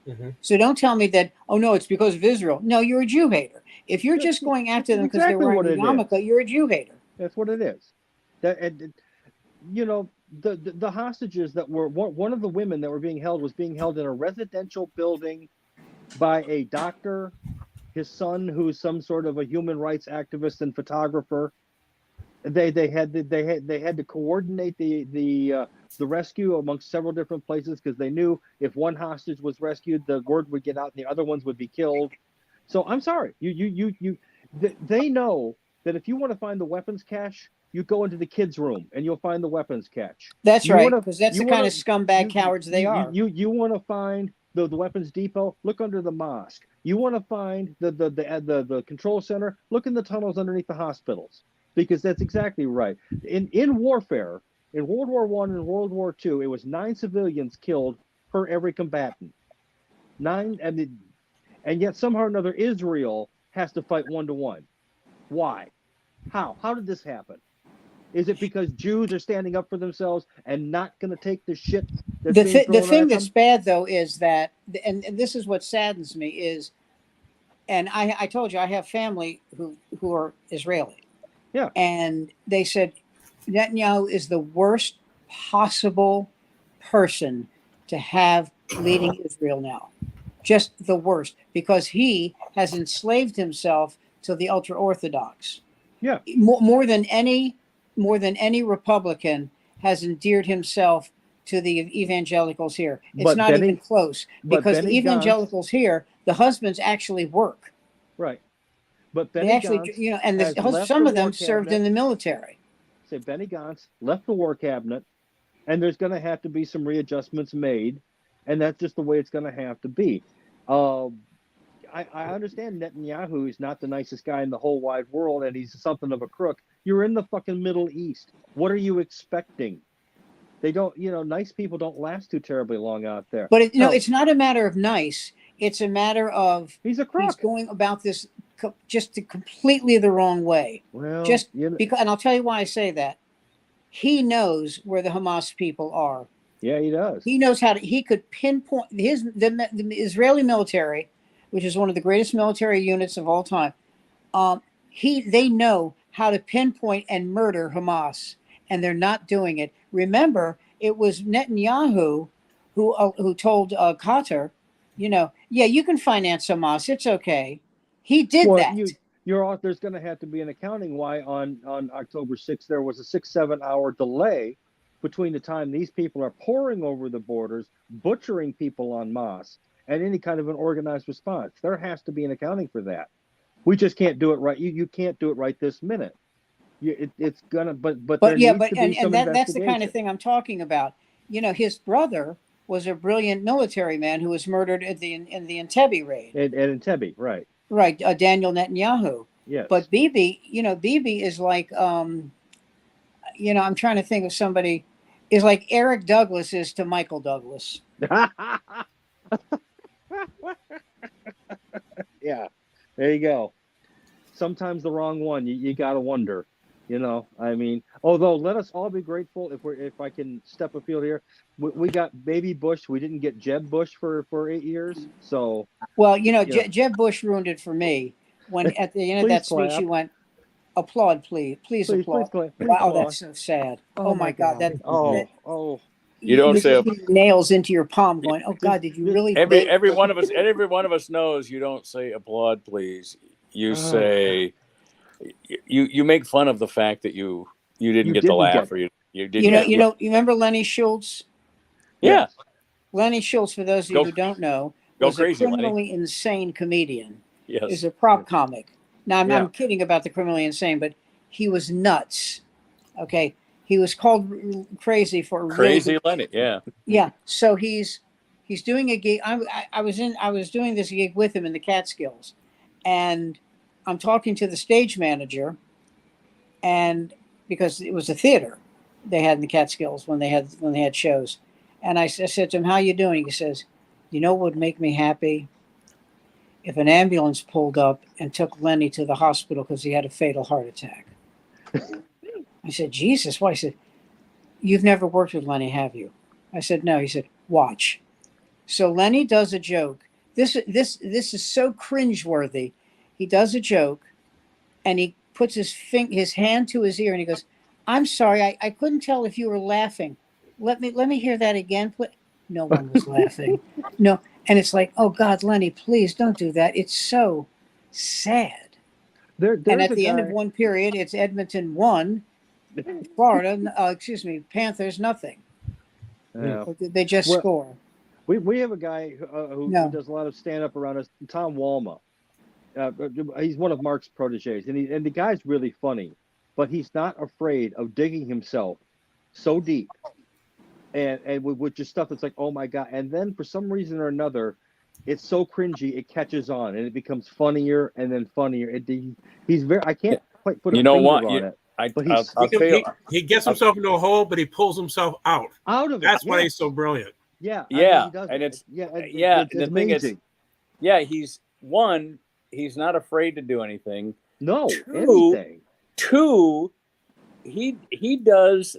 Mm-hmm. So don't tell me that, oh no, it's because of Israel. No, you're a Jew hater. If you're just going after them because they're wearing a yarmulke, you're a Jew hater. That's what it is. The hostages that were, one of the women that were being held was being held in a residential building by a doctor, his son, who's some sort of a human rights activist and photographer. They had to coordinate the rescue amongst several different places because they knew if one hostage was rescued, the word would get out and the other ones would be killed. So I'm sorry, they know that if you want to find the weapons cache, you go into the kids' room and you'll find the weapons cache. That's You right, wanna- because that's you the kind wanna- of scumbag you- cowards they are. You want to find the weapons depot? Look under the mosque. You want to find the control center? Look in the tunnels underneath the hospitals, because that's exactly right. In warfare, in World War I and World War II, it was 9 civilians killed per every combatant. 9, and yet somehow or another Israel has to fight 1-to-1. Why? How? How did this happen? Is it because Jews are standing up for themselves and not going to take the shit that's being thrown The thing at that's them? bad though is that, and this is what saddens me is, and I told you I have family who are Israeli. Yeah. And they said Netanyahu is the worst possible person to have leading Israel now. Just the worst, because he has enslaved himself to the ultra orthodox. Yeah. More than any Republican has endeared himself to the evangelicals here. It's But not Benny- even close, but because the Benny Gantz- evangelicals here, the husbands actually work. Right. But They Benny actually, Gantz and has left some the of them war served cabinet. in the military. Say Benny Gantz left the war cabinet, and there's going to have to be some readjustments made, and that's just the way it's going to have to be. I understand Netanyahu is not the nicest guy in the whole wide world, and he's something of a crook. You're in the fucking Middle East. What are you expecting? They don't, nice people don't last too terribly long out there. But No, it's not a matter of nice. It's a matter of he's a crook. he's going about this just completely the wrong way. Well, Just because, and I'll tell you why I say that. He knows where the Hamas people are. yeah, he does. He knows how to. He could pinpoint the Israeli military, which is one of the greatest military units of all time. They know how to pinpoint and murder Hamas, and they're not doing it. Remember, it was Netanyahu who told Qatar, yeah, you can finance Hamas. It's okay. He did that. There's going to have to be an accounting why on October 6th there was a 6-7 hour delay between the time these people are pouring over the borders, butchering people en masse, and any kind of an organized response. There has to be an accounting for that. We just can't do it right. You can't do it right this minute. It's gonna, but there needs to be some that's the kind of investigation. thing I'm talking about. His brother was a brilliant military man who was murdered in the Entebbe raid. And Entebbe, right? Right, Daniel Netanyahu. Yes. But Bibi, Bibi is like, I'm trying to think of somebody, is like Eric Douglas is to Michael Douglas. Yeah, there you go. Sometimes the wrong one. You gotta wonder. Although let us all be grateful if I can step afield here. We got baby Bush. We didn't get Jeb Bush for 8 years. So Jeb Bush ruined it for me when at the end of that speech he went, applaud, please applaud. Please Wow, applaud. that's so sad. Oh my God, oh. You don't say nails into your palm, going, oh God, did you really? Every one of us knows you don't say applaud, please. You say you make fun of the fact that you didn't get the laugh, or you didn't. You remember Lenny Schultz? Yeah. Lenny Schultz, for those of you who don't know, was crazy, a criminally insane comedian. Yes. He was a prop comic. Now, I'm kidding about the criminally insane, but he was nuts. Okay. He was called crazy for Crazy Lenny. Yeah. Yeah. So he's doing a gig. I was doing this gig with him in the Catskills, and I'm talking to the stage manager, and because it was a theater they had in the Catskills when they had shows. And I said to him, how you doing? He says, what would make me happy? If an ambulance pulled up and took Lenny to the hospital because he had a fatal heart attack. I said, Jesus, why? He said, you've never worked with Lenny, have you? I said, no. He said, watch. So Lenny does a joke. This is so cringeworthy. He does a joke and he puts his hand to his ear and he goes, I'm sorry, I couldn't tell if you were laughing. Let me hear that again. No one was laughing. No. And it's like, oh God, Lenny, please don't do that. It's so sad. And at the end of one period, it's Edmonton 1, Florida, Panthers nothing. Yeah. They just score. We have a guy who does a lot of stand-up around us, Tom Walma. He's one of Mark's proteges, and the guy's really funny. but he's not afraid of digging himself so deep, and with just stuff that's like, oh my God. And then for some reason or another, it's so cringy, it catches on, and it becomes funnier and then funnier. He's very, I can't quite put a finger on it. But I'll tell you, he gets himself into a hole, but he pulls himself out of it. That's why he's so brilliant. Yeah, yeah, he does and it. it's the thing is, amazing. yeah, he's not afraid to do anything. No, anything. Two, he does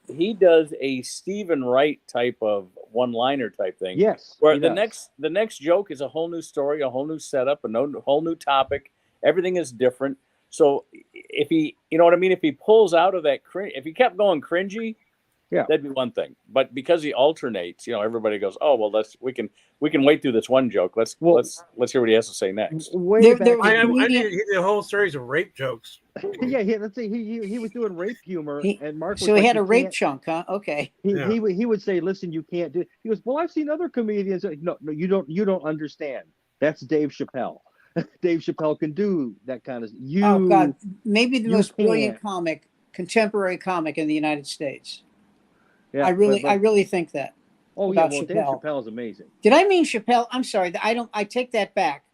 a Stephen Wright type of one-liner type thing. Yes. Where the next joke is a whole new story, a whole new setup, a whole new topic. Everything is different. So if he, you know what I mean? If he pulls out of that if he kept going cringy, yeah, that'd be one thing. But because he alternates, everybody goes, oh well, we can wait through this one joke. Let's hear what he has to say next. Way back, I did a whole series of rape jokes. Yeah, let's see. He was doing rape humor, and Mark. So he had a rape chunk, huh? Okay. He would say, "Listen, you can't do." He goes, "Well, I've seen other comedians." No, you don't understand. That's Dave Chappelle. Dave Chappelle can do that kind of. Oh God, maybe the most brilliant contemporary comic in the United States. Yeah, I really think that. Oh yeah, well, Dave Chappelle is amazing. Did I mean Chappelle? I'm sorry. I take that back.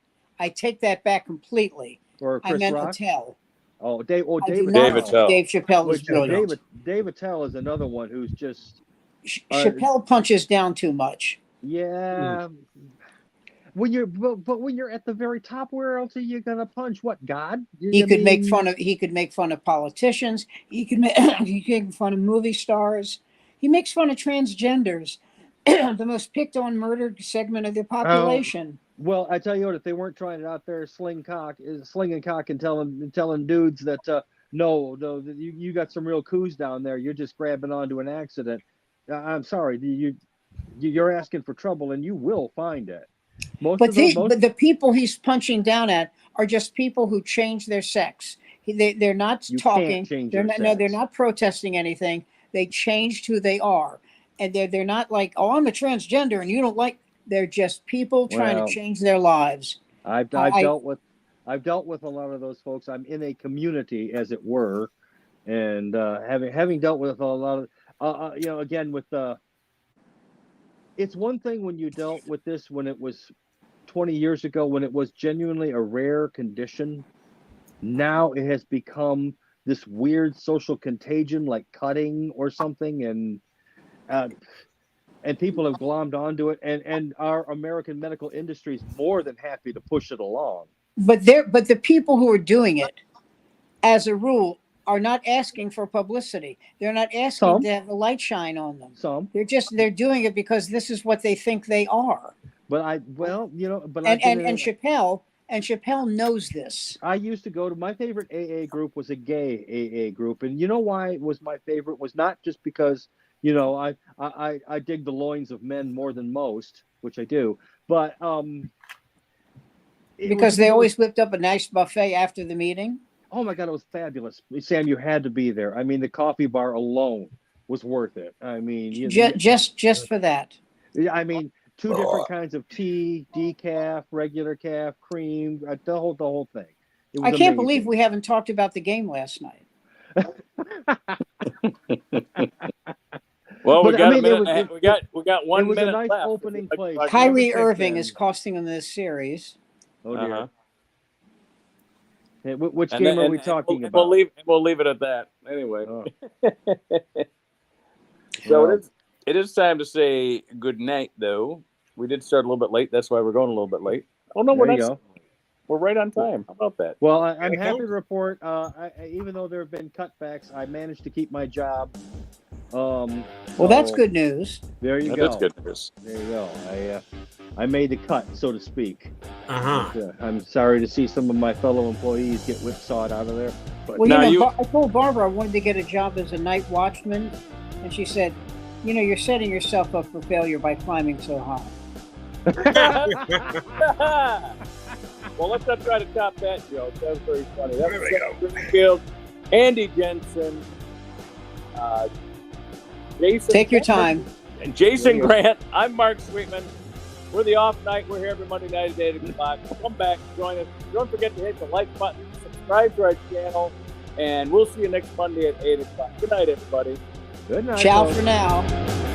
I take that back completely. Or Chris I meant Rock? Attell. Oh, Dave Attell. Dave Chappelle was brilliant. Dave Attell is another one who's just. Chappelle punches down too much. Yeah. When you're at the very top, where else are you gonna punch? What, God? He could make fun of politicians. He could make fun of movie stars. He makes fun of transgenders, the most picked on, murdered segment of the population. Well, I tell you what, if they weren't trying it out there, slinging cock and telling dudes that no, you got some real coups down there. You're just grabbing onto an accident. I'm sorry, you're asking for trouble, and you will find it. But the people he's punching down at are just people who change their sex. They're not talking. They're not protesting anything. They changed who they are, and they're not like, oh, I'm a transgender and you don't like. They're just people trying to change their lives. I've dealt with a lot of those folks. I'm in a community, as it were, and having dealt with a lot of again with it's one thing when you dealt with this when it was 20 years ago, when it was genuinely a rare condition. Now it has become this weird social contagion, like cutting or something, and people have glommed onto it, and our American medical industry is more than happy to push it along. But the people who are doing it, as a rule, are not asking for publicity. They're not asking to have the light shine on them. They're doing it because this is what they think they are. Chappelle knows this. I used to go to, my favorite AA group was a gay AA group, and you know why it was my favorite was not just because I dig the loins of men more than most, which I do, but because they always whipped up a nice buffet after the meeting. Oh my God, it was fabulous, Sam. You had to be there. I mean, the coffee bar alone was worth it. I mean, just for that. I mean, 2 different kinds of tea, decaf, regular calf, cream, the whole thing. I can't believe we haven't talked about the game last night. Well, we got a minute. We got 1 minute left. It was a nice opening play. Kyrie Irving is costing them this series. Oh dear. Which game are we talking about? We'll leave it at that. Anyway. Oh. So it is time to say good night, though. We did start a little bit late. That's why we're going a little bit late. Oh no, we're right on time. How about that? Well, I'm happy to report. Even though there have been cutbacks, I managed to keep my job. That's good news. There you go. That's good news. There you go. I made the cut, so to speak. Uh-huh. I'm sorry to see some of my fellow employees get whipsawed out of there. But I told Barbara I wanted to get a job as a night watchman, and she said, you're setting yourself up for failure by climbing so high. Well, let's not try to top that joke. That was very funny. That was Sam Greenfield, Andy Jensen, Jason. Take your time. And Jason Grant. I'm Mark Sweetman. We're the off night. We're here every Monday night at 8 o'clock. Come back, join us. Don't forget to hit the like button, subscribe to our channel, And we'll see you next Monday at 8 o'clock. Good night, everybody. Good night. Ciao folks. for now.